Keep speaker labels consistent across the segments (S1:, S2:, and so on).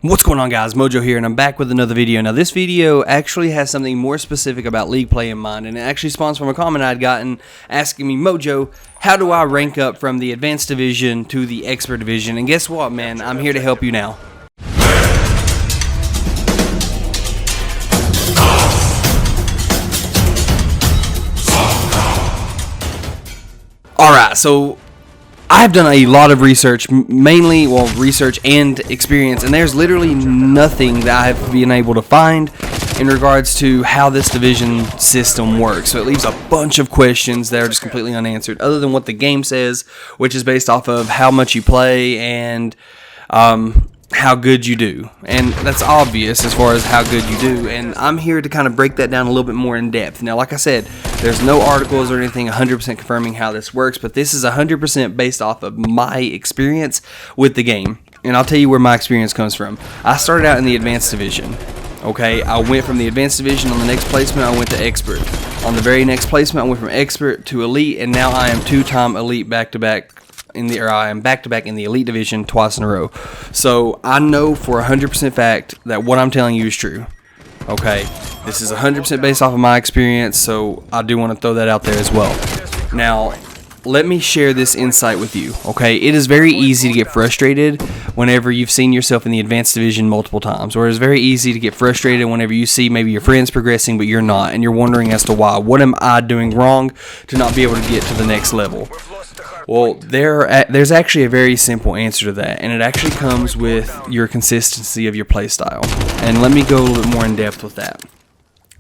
S1: What's going on, guys? Mojo here, and I'm back with another video. Now, this video actually has something more specific about League Play in mind, and it actually spawns from a comment I'd gotten asking me, Mojo, how do I rank up from the Advanced Division to the Expert Division? And guess what, man? I'm here to help you now. Alright, so I've done a lot of research, mainly, research and experience, and there's literally nothing that I've been able to find in regards to how this division system works. So it leaves a bunch of questions that are just completely unanswered, other than what the game says, which is based off of how much you play and how good you do. And that's obvious as far as how good you do, and I'm here to kind of break that down a little bit more in depth. Now, like I said, there's no articles or anything 100% confirming how this works, but this is 100% based off of my experience with the game. And I'll tell you where my experience comes from. I started out in the Advanced Division. Okay, I went from the Advanced Division. On the next placement, I went to Expert. On the very next placement, I went from Expert to Elite, and now I am two-time Elite back-to-back. I am back-to-back in the Elite Division twice in a row. So I know for 100% fact that what I'm telling you is true. Okay, this is 100% based off of my experience, so I do want to throw that out there as well. Now, let me share this insight with you. Okay, it is very easy to get frustrated whenever you've seen yourself in the Advanced Division multiple times, or it's very easy to get frustrated whenever you see maybe your friends progressing but you're not, and you're wondering as to why. What am I doing wrong to not be able to get to the next level? Well, there's actually a very simple answer to that, and it actually comes with your consistency of your playstyle. And let me go a little bit more in depth with that.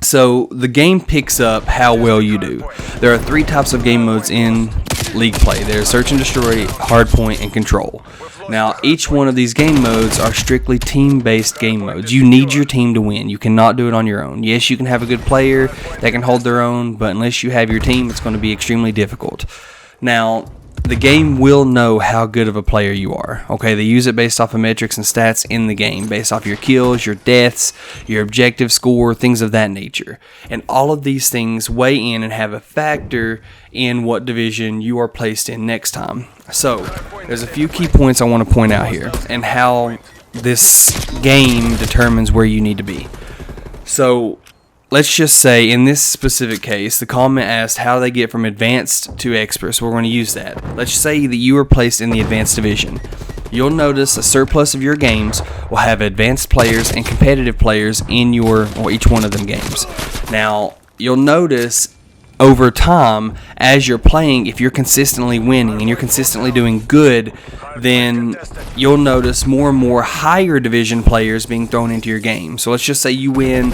S1: So the game picks up how well you do. There are three types of game modes in League Play. There's Search and Destroy, Hardpoint, and Control. Now, each one of these game modes are strictly team-based game modes. You need your team to win. You cannot do it on your own. Yes, you can have a good player that can hold their own, but unless you have your team, it's going to be extremely difficult. Now, the game will know how good of a player you are. Okay, they use it based off of metrics and stats in the game, based off your kills, your deaths, your objective score, things of that nature. And all of these things weigh in and have a factor in what division you are placed in next time. So, there's a few key points I want to point out here, and how this game determines where you need to be. So, let's just say, in this specific case, the comment asked how they get from Advanced to Expert, so we're going to use that. Let's say that you are placed in the Advanced Division. You'll notice a surplus of your games will have Advanced players and competitive players in each one of them games. Now, you'll notice over time, as you're playing, if you're consistently winning and you're consistently doing good, then you'll notice more and more higher division players being thrown into your game. So let's just say you win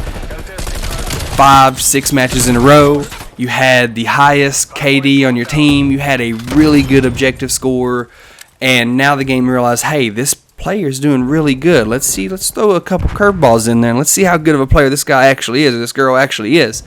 S1: 5-6 matches in a row, you had the highest KD on your team, you had a really good objective score, and now the game realized, hey, this player's doing really good. Let's throw a couple curveballs in there, and let's see how good of a player this guy actually is, or this girl actually is.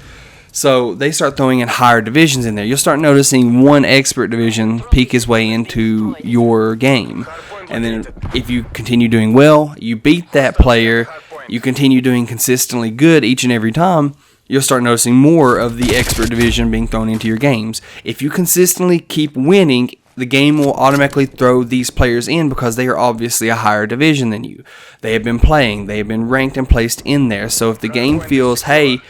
S1: So they start throwing in higher divisions in there. You'll start noticing one Expert division peek his way into your game. And then if you continue doing well, you beat that player, you continue doing consistently good each and every time, you'll start noticing more of the Expert division being thrown into your games. If you consistently keep winning, the game will automatically throw these players in because they are obviously a higher division than you. They have been playing, they have been ranked and placed in there. So if the game feels, hey,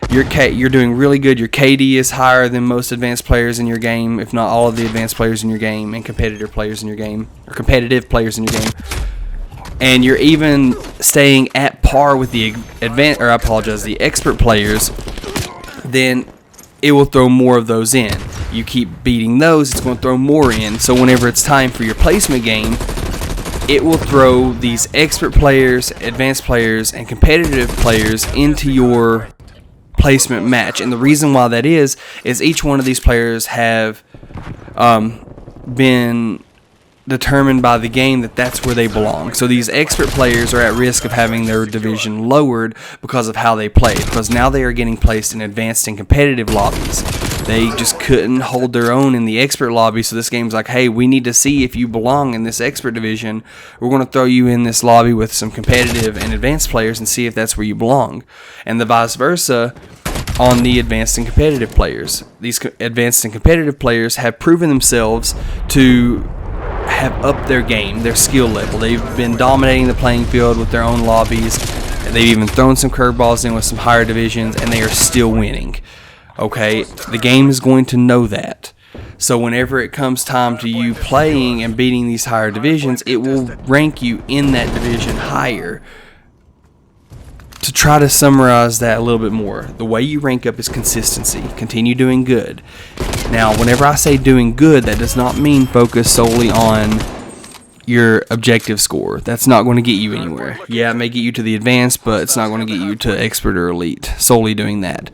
S1: you're doing really good, your KD is higher than most advanced players in your game, if not all of the advanced players in your game, and competitive players in your game, and you're even staying at par with the the Expert players, then it will throw more of those in. You keep beating those, it's going to throw more in. So whenever it's time for your placement game, it will throw these Expert players, advanced players, and competitive players into your placement match. And the reason why that is each one of these players have been determined by the game that that's where they belong. So these Expert players are at risk of having their division lowered because of how they played, because now they are getting placed in advanced and competitive lobbies. They just couldn't hold their own in the Expert lobby, so this game's like, hey, we need to see if you belong in this Expert division. We're going to throw you in this lobby with some competitive and advanced players and see if that's where you belong. And the vice versa on the advanced and competitive players. These advanced and competitive players have proven themselves to have upped their game, their skill level. They've been dominating the playing field with their own lobbies. They've even thrown some curveballs in with some higher divisions, and they are still winning. Okay, the game is going to know that. So whenever it comes time to you playing and beating these higher divisions, it will rank you in that division higher. To try to summarize that a little bit more, the way you rank up is consistency. Continue doing good. Now, whenever I say doing good, that does not mean focus solely on your objective score. That's not going to get you anywhere. Yeah, it may get you to the advanced, but it's not going to get you to expert or elite, solely doing that.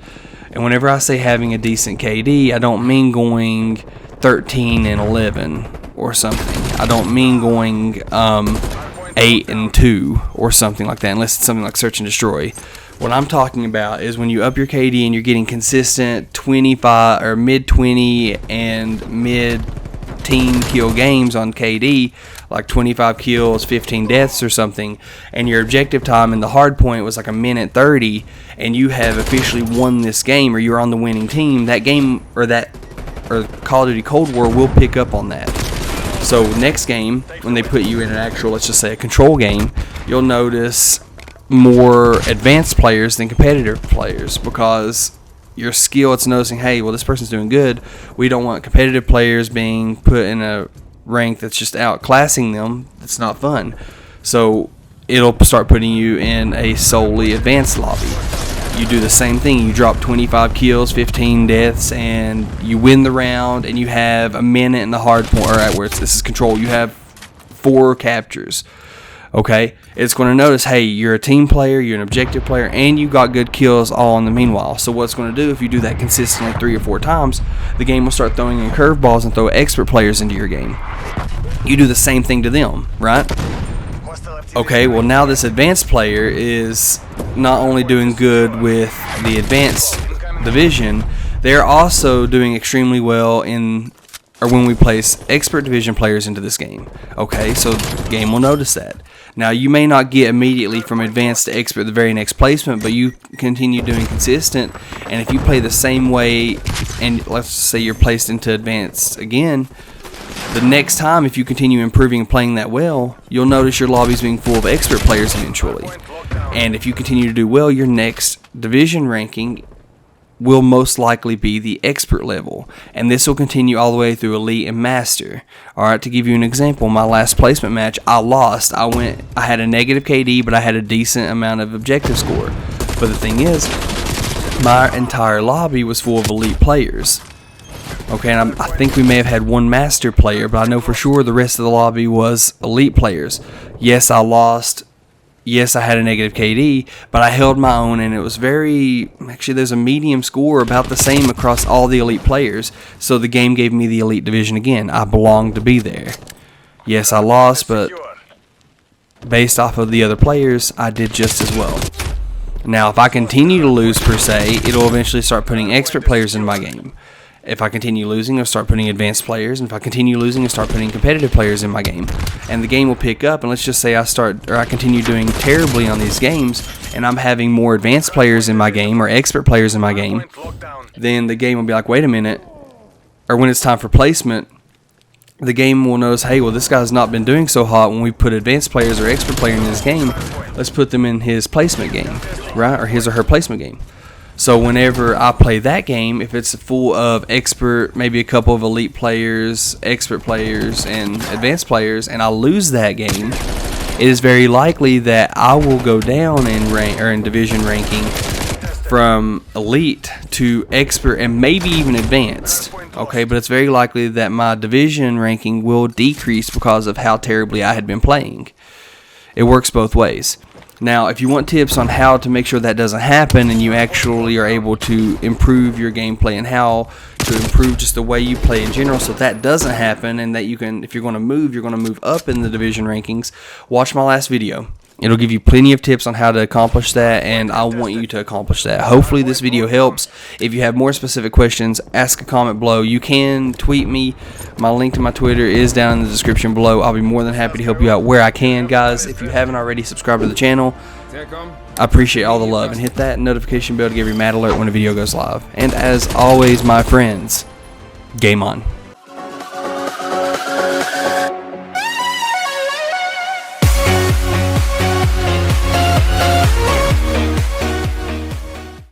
S1: And whenever I say having a decent KD, I don't mean going 13 and 11 or something. I don't mean going 8 and 2 or something like that, unless it's something like Search and Destroy. What I'm talking about is when you up your KD and you're getting consistent 25 or mid 20 and mid teen kill games on KD, like 25 kills, 15 deaths or something, and your objective time in the hard point was like 1:30, and you have officially won this game, or you're on the winning team, that game or Call of Duty Cold War will pick up on that. So next game, when they put you in an actual, let's just say a control game, you'll notice more advanced players than competitive players, because your skill, it's noticing, hey, well, this person's doing good. We don't want competitive players being put in a rank that's just outclassing them. It's not fun. So it'll start putting you in a solely advanced lobby. You do the same thing. You drop 25 kills, 15 deaths, and you win the round, and you have a minute in the hard point, or at where this is control. You have 4 captures. Okay, it's going to notice, hey, you're a team player, you're an objective player, and you got good kills all in the meanwhile. So what's going to do, if you do that consistently 3 or 4 times, the game will start throwing in curveballs and throw expert players into your game. You do the same thing to them, right? Okay, well, now this advanced player is not only doing good with the advanced division, they're also doing extremely well when we place expert division players into this game. Okay, so the game will notice that. Now, you may not get immediately from advanced to expert the very next placement, but you continue doing consistent, and if you play the same way, and let's say you're placed into advanced again, the next time, if you continue improving and playing that well, you'll notice your lobby's being full of expert players eventually. And if you continue to do well, your next division ranking will most likely be the expert level, and this will continue all the way through elite and master. Alright, to give you an example, my last placement match, I lost. I had a negative KD, but I had a decent amount of objective score. But the thing is, my entire lobby was full of elite players. Okay, and I think we may have had one master player, but I know for sure the rest of the lobby was elite players. Yes, I lost. Yes, I had a negative KD, but I held my own, and it was actually there's a medium score about the same across all the elite players, so the game gave me the elite division again. I belonged to be there. Yes, I lost, but based off of the other players, I did just as well. Now, if I continue to lose per se, it'll eventually start putting expert players in my game. If I continue losing, I'll start putting advanced players, and if I continue losing, I'll start putting competitive players in my game. And the game will pick up, and let's just say I continue doing terribly on these games, and I'm having more advanced players in my game, or expert players in my game, then the game will be like, wait a minute, or when it's time for placement, the game will notice, hey, well, this guy's not been doing so hot when we put advanced players or expert player in this game. Let's put them in his placement game, right, or his or her placement game. So whenever I play that game, if it's full of expert, maybe a couple of elite players, expert players, and advanced players, and I lose that game, it is very likely that I will go down in rank or in division ranking from elite to expert and maybe even advanced. Okay, but it's very likely that my division ranking will decrease because of how terribly I had been playing. It works both ways. Now, if you want tips on how to make sure that doesn't happen and you actually are able to improve your gameplay and how to improve just the way you play in general so that doesn't happen and that you can, if you're going to move up in the division rankings, watch my last video. It'll give you plenty of tips on how to accomplish that, and I want you to accomplish that. Hopefully this video helps. If you have more specific questions, ask a comment below. You can tweet me. My link to my Twitter is down in the description below. I'll be more than happy to help you out where I can, guys. If you haven't already, subscribe to the channel. I appreciate all the love, and hit that notification bell to give you mad alert when a video goes live. And as always, my friends, game on.